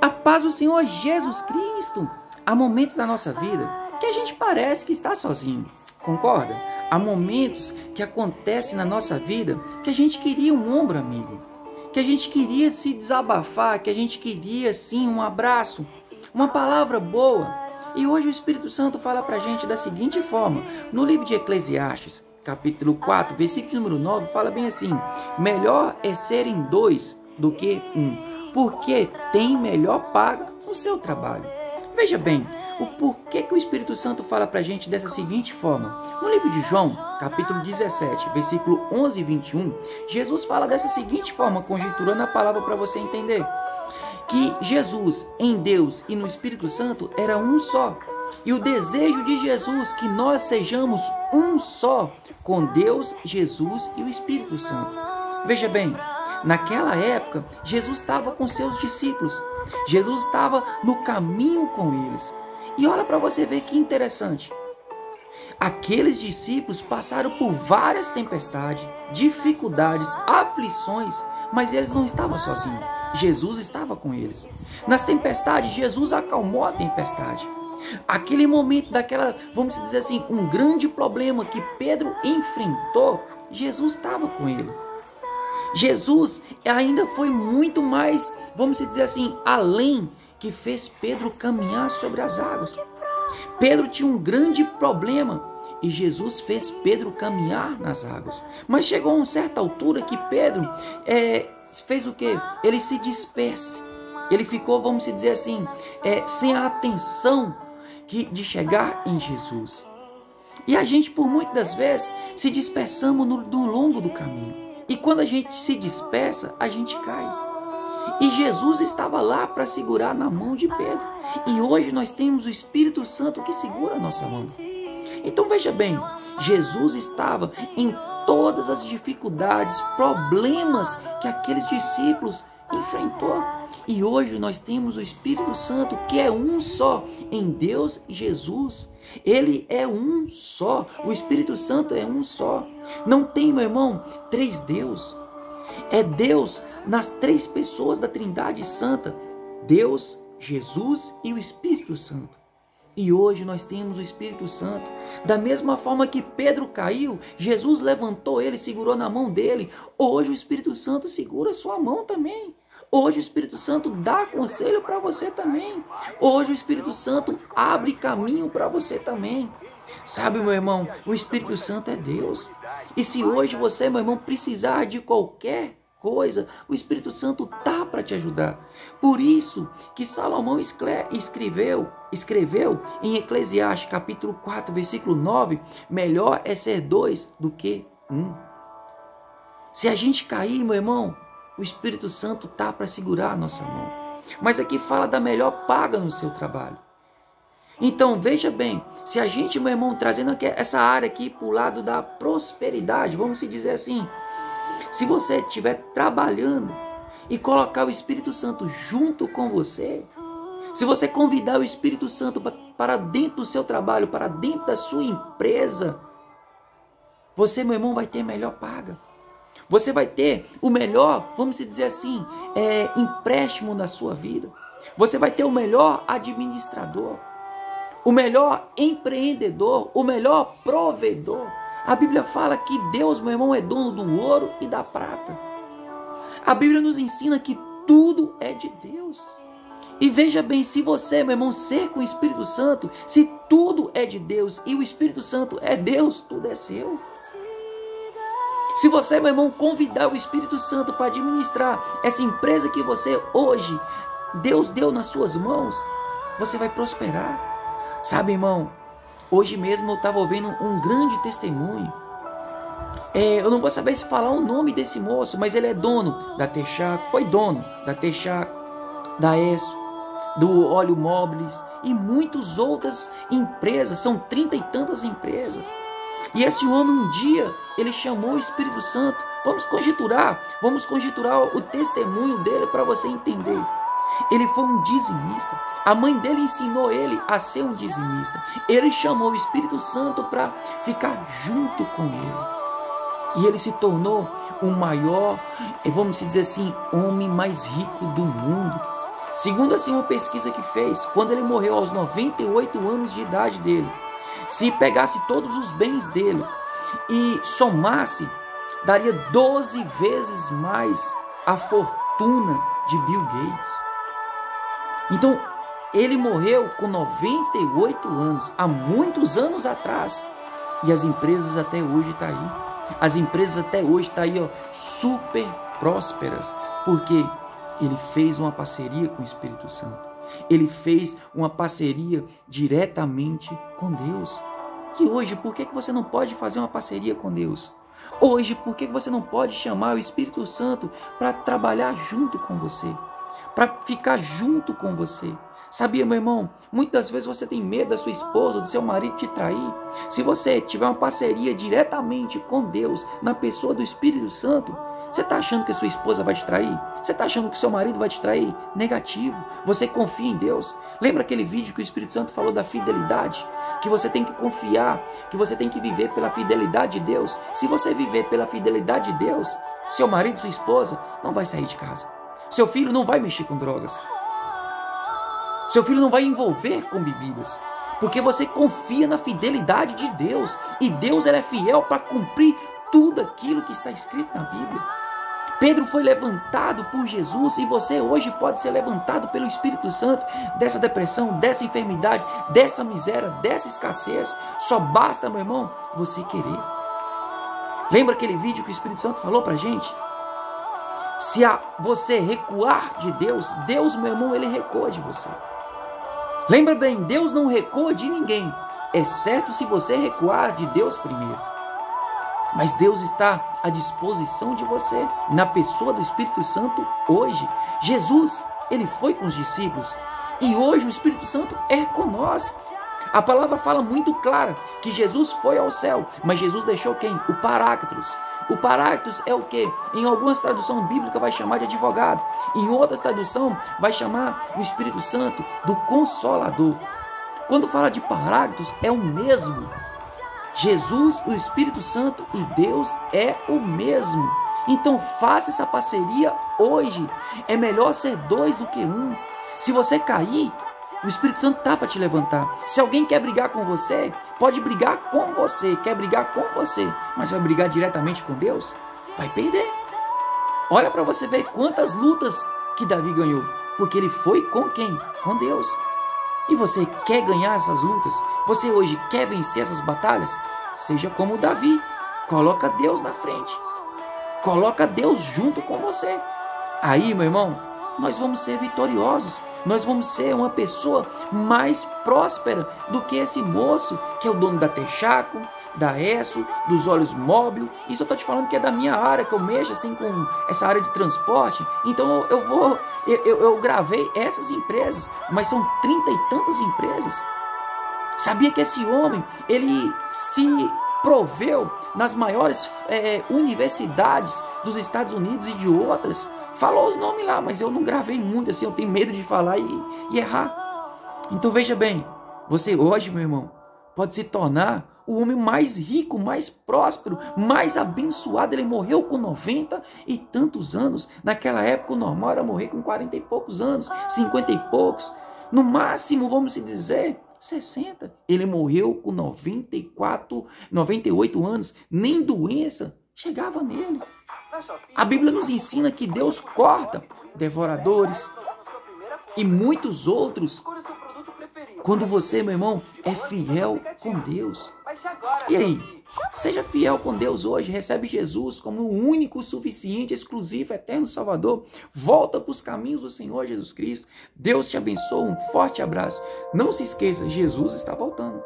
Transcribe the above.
A paz do Senhor Jesus Cristo. Há momentos da nossa vida que a gente parece que está sozinho, concorda? Há momentos que acontecem na nossa vida que a gente queria um ombro amigo, que a gente queria se desabafar, que a gente queria sim um abraço, uma palavra boa. E hoje o Espírito Santo fala pra gente da seguinte forma, no livro de Eclesiastes, capítulo 4, versículo número 9, fala bem assim: melhor é serem dois do que um, porque tem melhor paga no seu trabalho. Veja bem, o porquê que o Espírito Santo fala pra gente dessa seguinte forma. No livro de João, capítulo 17, versículo 11 e 21, Jesus fala dessa seguinte forma, conjecturando a palavra para você entender. Que Jesus, em Deus e no Espírito Santo, era um só. E o desejo de Jesus que nós sejamos um só com Deus, Jesus e o Espírito Santo. Veja bem, naquela época, Jesus estava com seus discípulos. Jesus estava no caminho com eles. E olha para você ver que interessante. Aqueles discípulos passaram por várias tempestades, dificuldades, aflições, mas eles não estavam sozinhos. Jesus estava com eles. Nas tempestades, Jesus acalmou a tempestade. Aquele momento daquela, vamos dizer assim, um grande problema que Pedro enfrentou, Jesus estava com ele. Jesus ainda foi muito mais, vamos dizer assim, além, que fez Pedro caminhar sobre as águas. Pedro tinha um grande problema e Jesus fez Pedro caminhar nas águas. Mas chegou a uma certa altura que Pedro fez o quê? Ele se dispersa. Ele ficou, vamos dizer assim, sem a atenção de chegar em Jesus. E a gente, por muitas das vezes, se dispersamos no longo do caminho. E quando a gente se dispersa, a gente cai. E Jesus estava lá para segurar na mão de Pedro. E hoje nós temos o Espírito Santo que segura a nossa mão. Então veja bem, Jesus estava em todas as dificuldades, problemas que aqueles discípulos enfrentou. E hoje nós temos o Espírito Santo que é um só em Deus e Jesus. Ele é um só. O Espírito Santo é um só. Não tem, meu irmão, três deuses. É Deus nas três pessoas da Trindade Santa. Deus, Jesus e o Espírito Santo. E hoje nós temos o Espírito Santo. Da mesma forma que Pedro caiu, Jesus levantou ele, segurou na mão dele. Hoje o Espírito Santo segura a sua mão também. Hoje o Espírito Santo dá conselho para você também. Hoje o Espírito Santo abre caminho para você também. Sabe, meu irmão, o Espírito Santo é Deus. E se hoje você, meu irmão, precisar de qualquer coisa, o Espírito Santo tá para te ajudar. Por isso que Salomão escreveu em Eclesiastes capítulo 4, versículo 9, melhor é ser dois do que um. Se a gente cair, meu irmão, o Espírito Santo tá para segurar a nossa mão. Mas aqui fala da melhor paga no seu trabalho. Então veja bem, se a gente, meu irmão, trazendo essa área aqui para o lado da prosperidade, vamos dizer assim, se você estiver trabalhando e colocar o Espírito Santo junto com você, se você convidar o Espírito Santo para dentro do seu trabalho, para dentro da sua empresa, você, meu irmão, vai ter melhor paga. Você vai ter o melhor, vamos dizer assim, empréstimo na sua vida. Você vai ter o melhor administrador, o melhor empreendedor, o melhor provedor. A Bíblia fala que Deus, meu irmão, é dono do ouro e da prata. A Bíblia nos ensina que tudo é de Deus. E veja bem, se você, meu irmão, ser com o Espírito Santo, se tudo é de Deus e o Espírito Santo é Deus, tudo é seu. Se você, meu irmão, convidar o Espírito Santo para administrar essa empresa que você hoje, Deus deu nas suas mãos, você vai prosperar. Sabe, irmão, hoje mesmo eu estava ouvindo um grande testemunho. Eu não vou saber se falar o nome desse moço, mas ele é dono da Texaco, foi dono da Texaco, da ESSO, do Óleo Móveis e muitas outras empresas, são 30 e tantas empresas. E esse homem um dia, ele chamou o Espírito Santo. Vamos conjecturar o testemunho dele para você entender. Ele foi um dizimista. A mãe dele ensinou ele a ser um dizimista. Ele chamou o Espírito Santo para ficar junto com ele. E ele se tornou o maior, vamos dizer assim, homem mais rico do mundo. Segundo assim uma pesquisa que fez, quando ele morreu aos 98 anos de idade dele, se pegasse todos os bens dele e somasse, daria 12 vezes mais a fortuna de Bill Gates. Então, ele morreu com 98 anos, há muitos anos atrás. E as empresas até hoje estão aí. As empresas até hoje estão aí, ó, super prósperas. Porque ele fez uma parceria com o Espírito Santo. Ele fez uma parceria diretamente com Deus. E hoje, por que você não pode fazer uma parceria com Deus? Hoje, por que você não pode chamar o Espírito Santo para trabalhar junto com você? Para ficar junto com você? Sabia, meu irmão? Muitas vezes você tem medo da sua esposa, do seu marido te trair. Se você tiver uma parceria diretamente com Deus, na pessoa do Espírito Santo, você está achando que a sua esposa vai te trair? Você está achando que o seu marido vai te trair? Negativo. Você confia em Deus. Lembra aquele vídeo que o Espírito Santo falou da fidelidade? Que você tem que confiar, que você tem que viver pela fidelidade de Deus. Se você viver pela fidelidade de Deus, seu marido, sua esposa, não vai sair de casa. Seu filho não vai mexer com drogas. Seu filho não vai envolver com bebidas. Porque você confia na fidelidade de Deus. E Deus ele é fiel para cumprir tudo aquilo que está escrito na Bíblia. Pedro foi levantado por Jesus e você hoje pode ser levantado pelo Espírito Santo dessa depressão, dessa enfermidade, dessa miséria, dessa escassez. Só basta, meu irmão, você querer. Lembra aquele vídeo que o Espírito Santo falou pra gente? Se você recuar de Deus, Deus, meu irmão, ele recua de você. Lembra bem, Deus não recua de ninguém, exceto se você recuar de Deus primeiro. Mas Deus está à disposição de você, na pessoa do Espírito Santo hoje. Jesus, ele foi com os discípulos e hoje o Espírito Santo é com nós. A palavra fala muito clara que Jesus foi ao céu, mas Jesus deixou quem? O Paráclitos. O Paráclitos é o que? Em algumas traduções bíblicas vai chamar de advogado. Em outras traduções vai chamar o Espírito Santo do Consolador. Quando fala de Paráclitos é o mesmo. Jesus, o Espírito Santo e Deus é o mesmo. Então faça essa parceria hoje. É melhor ser dois do que um. Se você cair, o Espírito Santo está para te levantar. Se alguém quer brigar com você, pode brigar com você. Quer brigar com você, mas vai brigar diretamente com Deus? Vai perder. Olha para você ver quantas lutas que Davi ganhou. Porque ele foi com quem? Com Deus. E você quer ganhar essas lutas? Você hoje quer vencer essas batalhas? Seja como Davi. Coloca Deus na frente. Coloca Deus junto com você. Aí, meu irmão, nós vamos ser vitoriosos. Nós vamos ser uma pessoa mais próspera do que esse moço que é o dono da Texaco, da ESSO, dos Olhos Móvel. Isso eu estou te falando que é da minha área, que eu mexo assim com essa área de transporte. Então eu gravei essas empresas, mas são 30 e tantas empresas. Sabia que esse homem, ele se proveu nas maiores universidades dos Estados Unidos e de outras. Falou os nomes lá, mas eu não gravei muito assim, eu tenho medo de falar e errar. Então veja bem, você hoje, meu irmão, pode se tornar o homem mais rico, mais próspero, mais abençoado. Ele morreu com 90 e tantos anos. Naquela época o normal era morrer com 40 e poucos anos, 50 e poucos. No máximo, vamos dizer, 60. Ele morreu com 94, 98 anos. Nem doença chegava nele. A Bíblia nos ensina que Deus corta devoradores e muitos outros quando você, meu irmão, é fiel com Deus. E aí, seja fiel com Deus hoje, recebe Jesus como o único, suficiente, exclusivo, eterno Salvador. Volta para os caminhos do Senhor Jesus Cristo. Deus te abençoe, um forte abraço. Não se esqueça, Jesus está voltando.